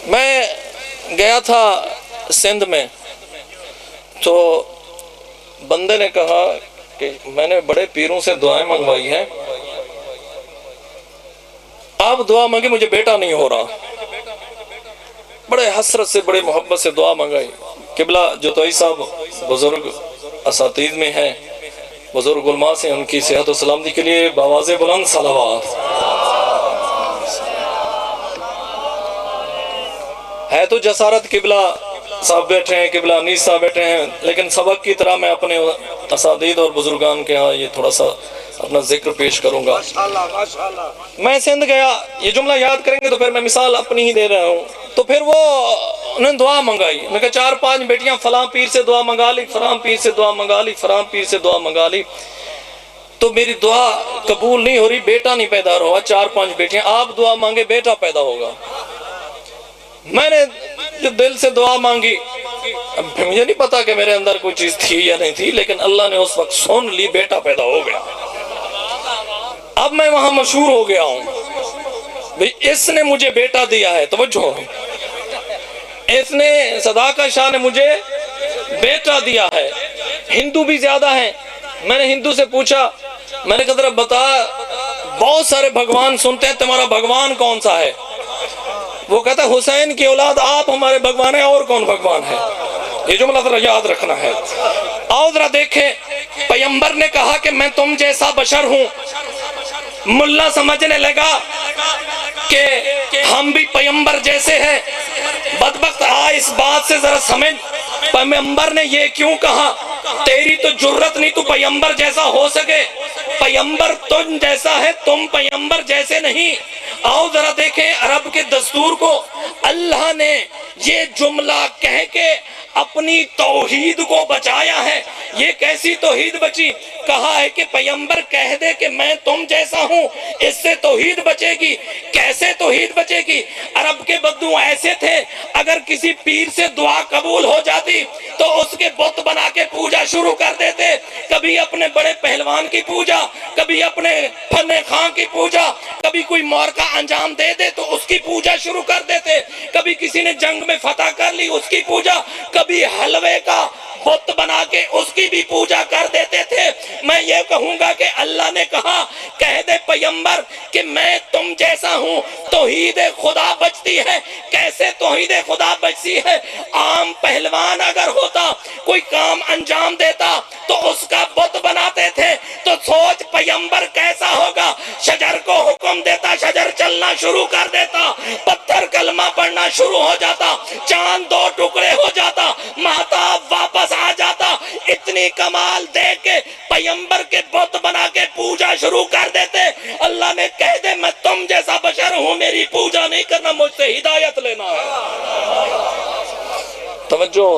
میں گیا تھا سندھ میں، تو بندے نے کہا کہ میں نے بڑے پیروں سے دعائیں منگوائی ہیں، آپ دعا مانگی، مجھے بیٹا نہیں ہو رہا۔ بڑے حسرت سے بڑے محبت سے دعا منگائی۔ قبلہ جوتائی صاحب بزرگ اساتید میں ہیں، بزرگ علماء سے، ان کی صحت و سلامتی کے لیے بآواز بلند صلوات۔ ہے تو جسارت، قبلہ صاحب بیٹھے ہیں، قبلہ انیس صاحب بیٹھے ہیں، لیکن سبق کی طرح میں اپنے اساتید اور بزرگان کے ہاں یہ تھوڑا سا اپنا ذکر پیش کروں گا۔ میں سندھ گیا، یہ جملہ یاد کریں گے تو پھر میں مثال اپنی ہی دے رہا ہوں۔ تو پھر وہ انہوں نے دعا منگائی، میں کہا 4-5 بیٹیاں فلاں پیر سے دعا منگا لی، فلاں پیر سے دعا منگا لی، فلاں پیر سے دعا منگا لی، تو میری دعا قبول نہیں ہو رہی، بیٹا نہیں پیدا ہوا۔ 4-5 بیٹیاں، آپ دعا مانگے بیٹا پیدا ہوگا۔ میں نے جو دل سے دعا مانگی، اب مجھے نہیں پتا کہ میرے اندر کوئی چیز تھی یا نہیں تھی، لیکن اللہ نے اس وقت سن لی، بیٹا پیدا ہو گیا۔ اب میں وہاں مشہور ہو گیا ہوں، بھئی اس نے مجھے بیٹا دیا ہے، توجہ، اس نے صداقہ شاہ نے مجھے بیٹا دیا ہے۔ ہندو بھی زیادہ ہیں، میں نے ہندو سے پوچھا، میں نے کہا ذرا بتا، بہت سارے بھگوان سنتے ہیں، تمہارا بھگوان کون سا ہے؟ وہ کہتا ہے حسین کی اولاد آپ ہمارے بھگوان ہیں، اور کون بھگوان ہے؟ یہ جملہ ذرا یاد رکھنا ہے۔ آؤ ذرا دیکھیں، پیغمبر نے کہا کہ میں تم جیسا بشر ہوں۔ ملا سمجھنے لگا کہ ہم بھی پیغمبر جیسے ہیں۔ بدبخت آ اس بات سے ذرا سمجھ، پیغمبر نے یہ کیوں کہا؟ تیری تو جرت نہیں تو پیغمبر جیسا ہو سکے، پیغمبر تم جیسا ہے، تم پیغمبر جیسے نہیں۔ آؤ ذرا دیکھیں عرب کے دستور کو، اللہ نے یہ جملہ کہہ کے اپنی توحید کو بچایا ہے۔ یہ کیسی توحید بچی؟ کہا ہے کہ پیغمبر کہہ دے کہ میں تم جیسا ہوں، اس سے توحید بچے گی۔ کیسے توحید بچے گی؟ عرب کے بدو ایسے تھے، اگر کسی پیر سے دعا قبول ہو جاتی تو اس کے بت بنا کے پوجا شروع کر دیتے۔ کبھی اپنے بڑے پہلوان کی پوجا، کبھی اپنے فن خان کی پوجا، کبھی کوئی مورکہ انجام دے دے تو اس کی پوجا شروع کر دیتے، کبھی کسی نے جنگ میں فتح کر لی اس کی پوجا، کبھی حلوے کا بت بنا کے اس کی بھی پوجا کر دیتے تھے۔ میں یہ کہوں گا کہ اللہ نے کہا کہہ دے پیغمبر کہ میں تم جیسا ہوں، توحید خدا بچتی ہے۔ کیسے توحید خدا بچتی ہے؟ عام پہلوان اگر ہوتا، کوئی کام انجام دیتا تو اس کا بت بناتے تھے، تو سوچ پیغمبر کیسا ہوگا؟ شجر کو حکم دیتا، شجر چلنا شروع کر دیتا، پتھر کلمہ پڑھنا شروع ہو جاتا، چاند 2 ٹکڑے ہو جاتا، مہتاب واپس آ جاتا۔ اتنی کمال دیکھ کے پیغمبر کے بت بنا کے پوجا شروع کر دیتے۔ اللہ نے کہہ دے میں تم جیسا بشر ہوں، میری پوجا نہیں کرنا، مجھ سے ہدایت لینا ہے۔ توجہ،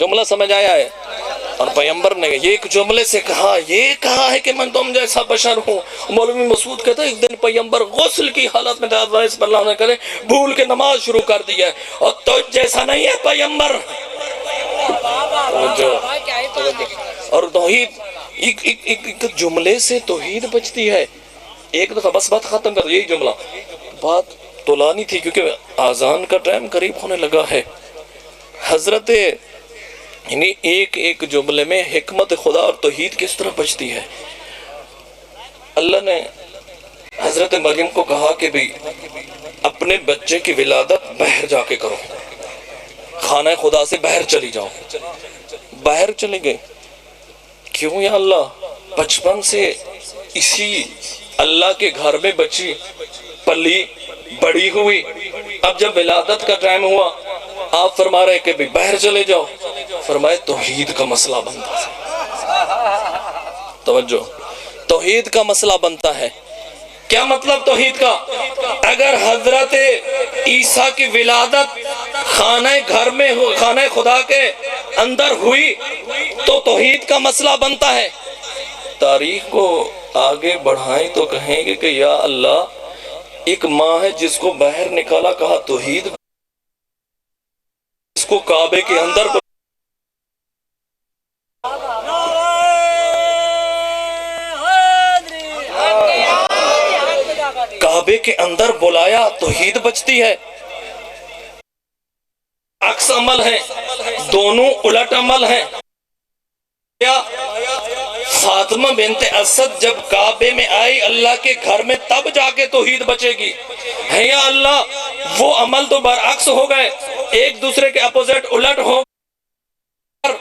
جملہ سمجھ آیا ہے؟ اور پیغمبر نے یہ ایک جملے سے کہا، یہ کہا ہے کہ میں تم جیسا بشر ہوں۔ مولوی مسعود کہتا ہے ایک دن پیغمبر غسل کی حالت میں بسم اللہ نے کرے بھول کے نماز شروع کر دی ہے، اور تجھ جیسا نہیں ہے پیغمبر۔ اور توحید ایک جملے سے توحید بچتی ہے۔ ایک دفعہ بس بات ختم کر، یہی جملہ بات طولانی تھی کیونکہ آذان کا ٹائم قریب ہونے لگا ہے۔ حضرت یعنی ایک جملے میں حکمت خدا اور توحید کس طرح بچتی ہے۔ اللہ نے حضرت مریم کو کہا کہ بھی اپنے بچے کی ولادت باہر جا کے کرو، خانہ خدا سے باہر چلی جاؤ۔ باہر چلے گئے، کیوں یا اللہ؟ بچپن سے اسی اللہ کے گھر میں بچی پلی بڑی ہوئی، اب جب ولادت کا ٹائم ہوا آپ فرما رہے کہ باہر چلے جاؤ، فرمائے توحید کا مسئلہ بنتا ہے۔ توجہ، توحید کا مسئلہ بنتا ہے۔ کیا مطلب توحید کا؟ اگر حضرت عیسیٰ کی ولادت خانہ گھر میں ہو، خانہ خدا کے اندر ہوئی تو توحید کا مسئلہ بنتا ہے۔ تاریخ کو آگے بڑھائیں تو کہیں گے کہ یا اللہ، ایک ماں ہے جس کو باہر نکالا، کہا توحید، اس کو کعبے کے اندر کعبے کے اندر بلایا توحید بچتی ہے، عکس عمل ہے، دونوں الٹ عمل ہیں۔ فاطمہ بنت اسد جب کعبے میں آئی اللہ کے گھر میں تب جا کے توحید بچے گی، ہے یا اللہ وہ عمل تو برعکس ہو گئے، ایک دوسرے کے اپوزٹ الٹ ہو گئے۔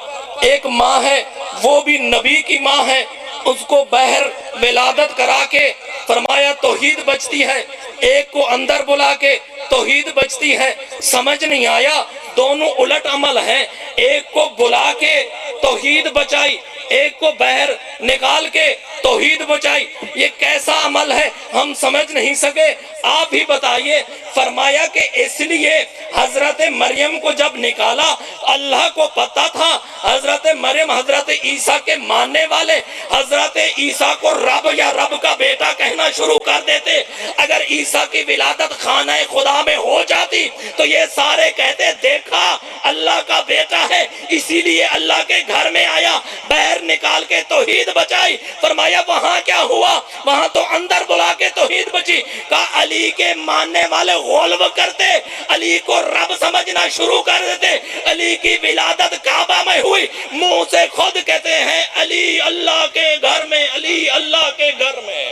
ایک ماں ہے وہ بھی نبی کی ماں ہے، اس کو بہر ولادت کرا کے فرمایا توحید بچتی ہے، ایک کو اندر بلا کے توحید بچتی ہے۔ سمجھ نہیں آیا، دونوں الٹ عمل ہیں، ایک کو بلا کے توحید بچائی، ایک کو بہر نکال کے توحید بچائی، یہ کیسا عمل ہے ہم سمجھ نہیں سکے، آپ ہی بتائیے۔ فرمایا کہ اس لیے حضرت مریم کو جب نکالا، اللہ کو پتا تھا حضرت مریم حضرت عیسیٰ کے ماننے والے حضرت عیسیٰ کو رب یا رب کا بیٹا کہنا شروع کر دیتے، اگر عیسیٰ کی ولادت خانہ خدا میں ہو جاتی تو یہ سارے کہتے دیکھا اللہ کا بیٹا ہے، اسی لیے اللہ کے گھر میں آیا، بہر نکال کے توحید بچائی۔ فرمایا وہاں کیا ہوا؟ وہاں تو اندر بلا کے توحید بچی۔ کہا علی کے ماننے والے غلو کرتے، علی کو رب سمجھنا شروع کر دیتے، علی کی ولادت کعبہ میں ہوئی، منہ سے خود کہتے ہیں علی اللہ کے گھر میں، علی اللہ کے گھر میں۔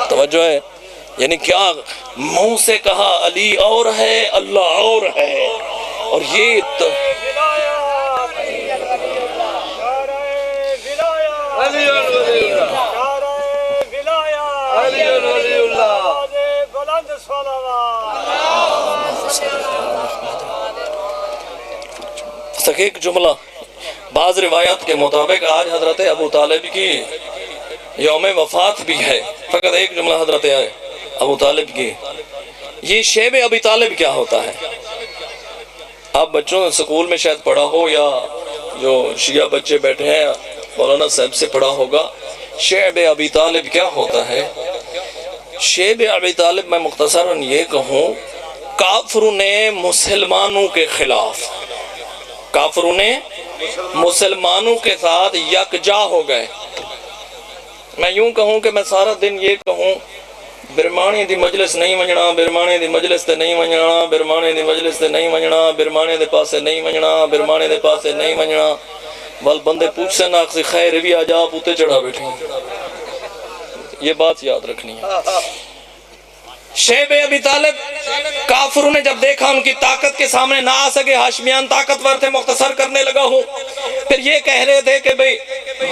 توجہ ہے، یعنی کیا منہ سے کہا علی اور ہے اللہ اور ہے، اور یہ ایک جملہ بعض روایات کے مطابق آج حضرت ابو طالب کی یوم وفات بھی ہے، فقط ایک جملہ حضرت ابو طالب کی۔ یہ شیب ابی طالب کیا ہوتا ہے؟ آپ بچوں سکول میں شاید پڑھا ہو، یا جو شیعہ بچے بیٹھے ہیں مولانا صاحب سے پڑھا ہوگا، شیب ابی طالب کیا ہوتا ہے؟ شیب ابی طالب میں مختصراً یہ کہوں، کافروں نے مسلمانوں کے خلاف، کافروں نے مسلمانوں کے ساتھ یکجا ہو گئے۔ میں یوں کہوں کہ میں سارا دن یہ کہوں برمانی دی مجلس نہیں ونجنا، برمانی دی مجلس تے نہیں ونجنا، برمانی دی مجلس تے نہیں ونجنا، برمانی دے پاسے نہیں ونجنا، برمانی دے پاسے نہیں ونجنا، بل بندے پوچھ سے ناکسی خیر بھی آ جا پوتے چڑھا بیٹھیں، یہ بات یاد رکھنی ہے۔ شیب ابی طالب کافروں نے جب دیکھا ان کی طاقت کے سامنے نہ آ سکے، ہاشمیان طاقتور تھے، مختصر کرنے لگا ہوں، پھر یہ کہہ رہے تھے کہ بھئی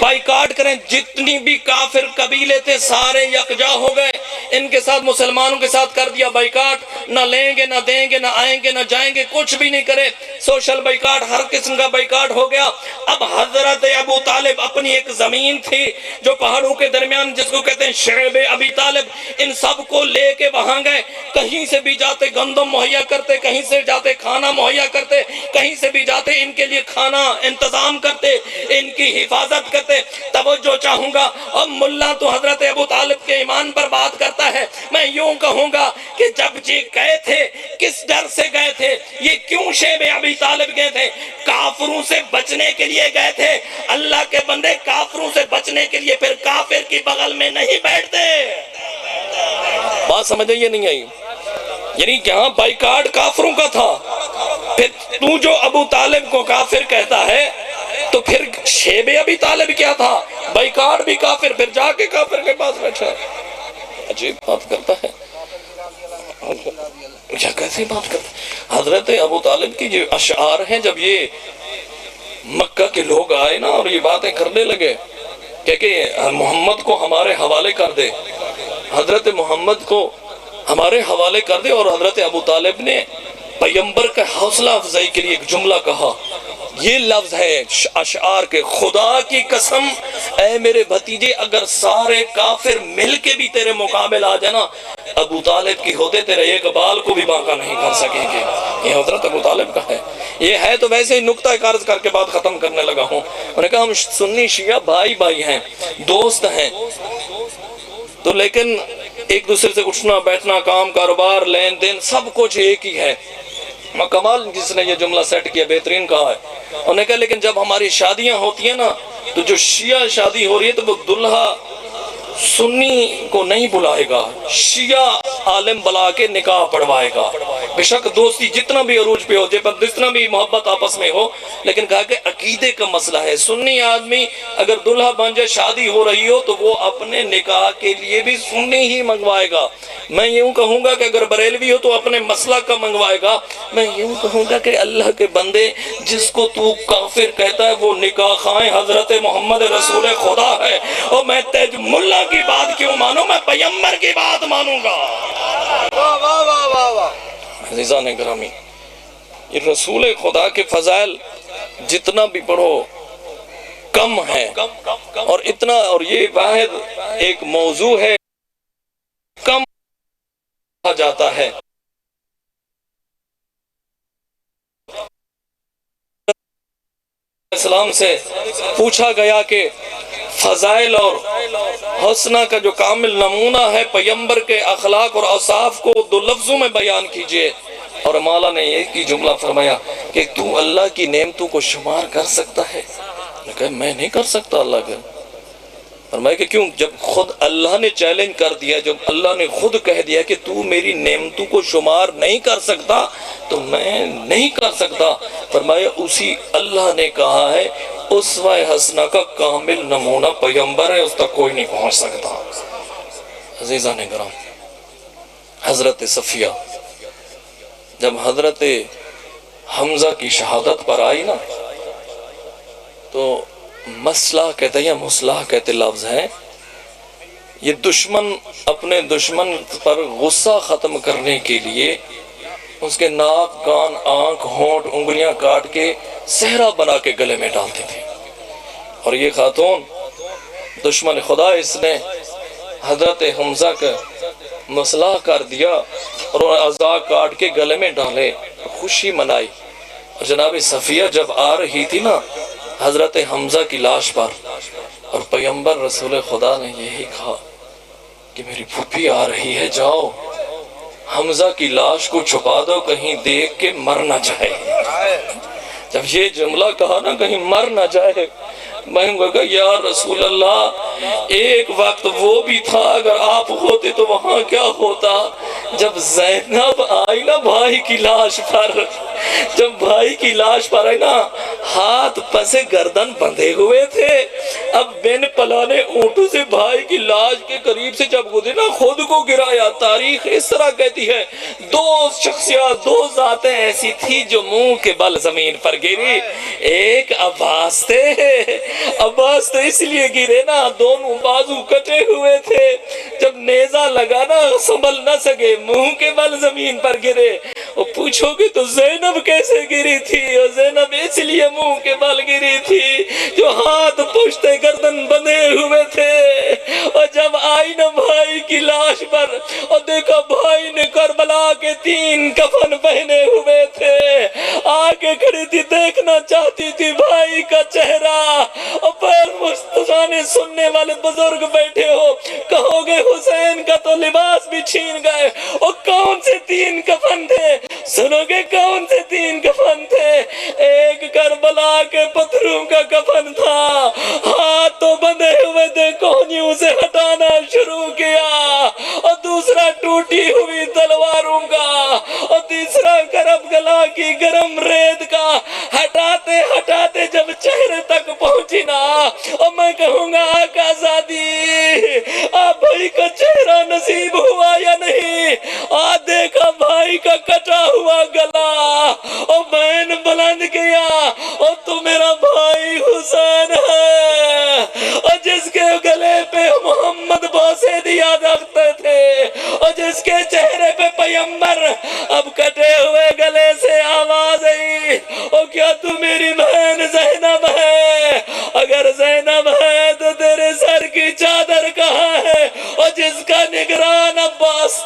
بائیکاٹ کریں، جتنی بھی کافر قبیلے تھے سارے یکجا ہو گئے، ان کے ساتھ مسلمانوں کے ساتھ کر دیا بائیکاٹ، نہ لیں گے نہ دیں گے نہ آئیں گے نہ جائیں گے، کچھ بھی نہیں کرے، سوشل بائیکاٹ، ہر قسم کا بائیکاٹ ہو گیا۔ اب حضرت ابو طالب اپنی ایک زمین تھی جو پہاڑوں کے درمیان جس کو کہتے ہیں شیب ابی طالب، ان سب کو لے کے وہاں گئے، کہیں سے بھی جاتے گندم مہیا کرتے، کہیں سے جاتے کھانا مہیا کرتے، کہیں سے بھی جاتے ان کے لیے کھانا انتظام کرتے، ان کی حفاظت کرتے۔ توجہ چاہوں گا، اور ملا تو حضرت ابو طالب کے ایمان پر بات کرتا ہے، میں یوں کہوں گا کہ جب جی گئے تھے کس ڈر سے گئے تھے؟ یہ کیوں شیب ابی طالب گئے تھے؟ کافروں سے بچنے کے لیے گئے تھے۔ اللہ کے بندے کافروں سے بچنے کے لیے پھر کافر کی بغل میں نہیں بیٹھتے۔ بات سمجھے یہ نہیں آئی؟ یعنی یہاں بائیکاٹ کافروں کا تھا، پھر تو جو ابو طالب کو کافر کہتا ہے تو پھر شیب ابی طالب کیا تھا؟ بائیکاٹ بھی کافر، پھر جا کے کافر کے پاس بیٹھا ہے۔ عجیب بات کرتا ہے، کیا کیسی بات کرتا ہے؟ حضرت ابو طالب کی جو اشعار ہیں، جب یہ مکہ کے لوگ آئے نا اور یہ باتیں کرنے لگے کہ محمد کو ہمارے حوالے کر دے، حضرت محمد کو ہمارے حوالے کر دے، اور حضرت ابو طالب نے پیغمبر کا حوصلہ افزائی کے لیے ایک جملہ کہا، یہ لفظ ہے اشعار کے، خدا کی قسم اے میرے بھتیجے اگر سارے کافر مل کے بھی تیرے مقابل آ جانا، ابو طالب کی ہوتے تیرے ایک بال کو بھی باقا نہیں کر سکیں گے۔ یہ حضرت ابو طالب کا ہے، یہ ہے تو ویسے ہی نکتہ عرض کر کے بات ختم کرنے لگا ہوں۔ انہوں نے کہا ہم سنی شیعہ بھائی بھائی ہیں، دوست ہیں، تو لیکن ایک دوسرے سے اٹھنا بیٹھنا، کام کاروبار، لین دین سب کچھ ایک ہی ہے۔ کمال جس نے یہ جملہ سیٹ کیا بہترین کہا ہے، انہوں نے کہا لیکن جب ہماری شادیاں ہوتی ہیں نا تو جو شیعہ شادی ہو رہی ہے تو وہ دلہا سنی کو نہیں بلائے گا، شیعہ عالم بلا کے نکاح پڑھوائے گا۔ بے شک دوستی جتنا بھی عروج پہ ہو، جتنا بھی محبت آپس میں ہو، لیکن کہا کہ عقیدے کا مسئلہ ہے۔ سنی آدمی اگر دلہا بن جائے، شادی ہو رہی ہو، تو وہ اپنے نکاح کے لیے بھی سنی ہی منگوائے گا۔ میں یوں کہوں گا کہ اگر بریلوی ہو تو اپنے مسلک کا منگوائے گا۔ میں یوں کہوں گا کہ اللہ کے بندے، جس کو تو کافر کہتا ہے وہ نکاح خائیں حضرت محمد رسول خدا ہے، اور میں تیج ملا کی بات کیوں مانوں، میں پیغمبر کی بات مانوں گا۔ عزیزان گرامی، یہ رسول خدا کے فضائل جتنا بھی پڑھو کم ہے، اور اتنا، اور یہ واحد ایک موضوع ہے کم جاتا ہے۔ اسلام سے پوچھا گیا کہ فضائل اور حسنہ کا جو کامل نمونہ ہے پیغمبر کے اخلاق اور اوصاف کو دو لفظوں میں بیان کیجئے، اور مولا نے ایک ہی جملہ فرمایا کہ تو اللہ کی نعمتوں کو شمار کر سکتا ہے؟ نے کہا میں نہیں کر سکتا اللہ کا۔ فرمایا کہ کیوں؟ جب خود اللہ نے چیلنج کر دیا، جب اللہ نے خود کہہ دیا کہ تو میری نعمتوں کو شمار نہیں کر سکتا تو میں نہیں کر سکتا۔ فرمایا اسی اللہ نے کہا ہے اسوہ حسنہ کا کامل نمونہ پیغمبر ہے، اس تک کوئی نہیں پہنچ سکتا۔ عزیزان کرام، حضرت صفیہ جب حضرت حمزہ کی شہادت پر آئی نا، تو مسئلہ کہتے ہیں یا مصلح کہتے لفظ ہیں، یہ دشمن اپنے دشمن پر غصہ ختم کرنے کے لیے اس کے ناک، کان، آنکھ، ہونٹ، انگلیاں کاٹ کے صحرا بنا کے گلے میں ڈالتے تھے، اور یہ خاتون دشمن خدا، اس نے حضرت حمزہ کا مصلح کر دیا اور اعضاء کاٹ کے گلے میں ڈالے، خوشی منائی۔ اور جناب صفیہ جب آ رہی تھی نا حضرت حمزہ کی لاش پر، اور پیغمبر رسول خدا نے یہی کہا کہ میری پھوپھی آ رہی ہے، جاؤ حمزہ کی لاش کو چھپا دو، کہیں دیکھ کے مر نہ جائے۔ جب یہ جملہ کہا نا کہیں مر نہ جائے، میں کہا یا رسول اللہ، ایک وقت وہ بھی تھا، اگر آپ ہوتے تو وہاں کیا ہوتا؟ جب زینب آئی نا بھائی کی لاش پر، جب بھائی کی لاش پر آئی نا، ہاتھ پسے گردن بندھے ہوئے تھے، اب بین پلانے اونٹوں سے بھائی کی لاش کے قریب سے جب گزرے نا، خود کو گرایا۔ تاریخ اس طرح کہتی ہے دو شخصیات، دو ذاتیں ایسی تھی جو منہ کے بل زمین پر گری۔ ایک عباس تھے، عباس تو اس لیے گرے نا، دونوں بازو کٹے ہوئے تھے، جب نیزہ لگا نا سنبھل نہ سکے، منہ کے بل زمین پر گرے۔ وہ پوچھو گے تو زینب کیسے گری تھی؟ اور زینب اس لیے منہ کے بل گری تھی جو ہاتھ پشت گردن بندھے ہوئے تھے، اور جب آئی نا بھائی کی لاش پر اور دیکھا بھائی نے کربلا کے 3 کفن پہنے ہوئے تھے، آگے کھڑی تھی، دیکھنا چاہتی تھی بھائی کا چہرہ، اور پیر مستانے سننے والے بزرگ بیٹھے ہو، کہو گے حسین کا تو لباس بھی چھین گئے، اور کون سے 3 کفن تھے؟ سنو گے کون سے 3 کفن تھے؟ ایک کربلا کے پتھروں کا کفن تھا، ہاتھ تو بندھے ہوئے تھے، کونیوں سے ہٹانا شروع کیا، اور دوسرا ٹوٹی ہوئی تلواروں کا، اور تیسرا کرب گلا کی گرم ریت کا، ہٹاتے ہٹاتے جب چہرے تک پہنچی نا، اور میں کہوں گا آقا زادی آپ بھائی کا چہرہ نصیب ہوا یا نہیں؟ دیکھا بھائی کا کٹا ہوا گلا، اور بین بلند کیا، اور تو میرا بھائی حسین ہے، اور جس کے گلے پہ محمد بوسے دیا رکھتے تھے، اور جس کے چہرے پہ پیغمبر، اب کٹے ہوئے گلے سے آواز آئی، اور کیا تو میری بہن زینب ہے؟ اگر زینب ہے تو تیرے سر کی چادر کہاں ہے؟ اور جس کا نگران عباس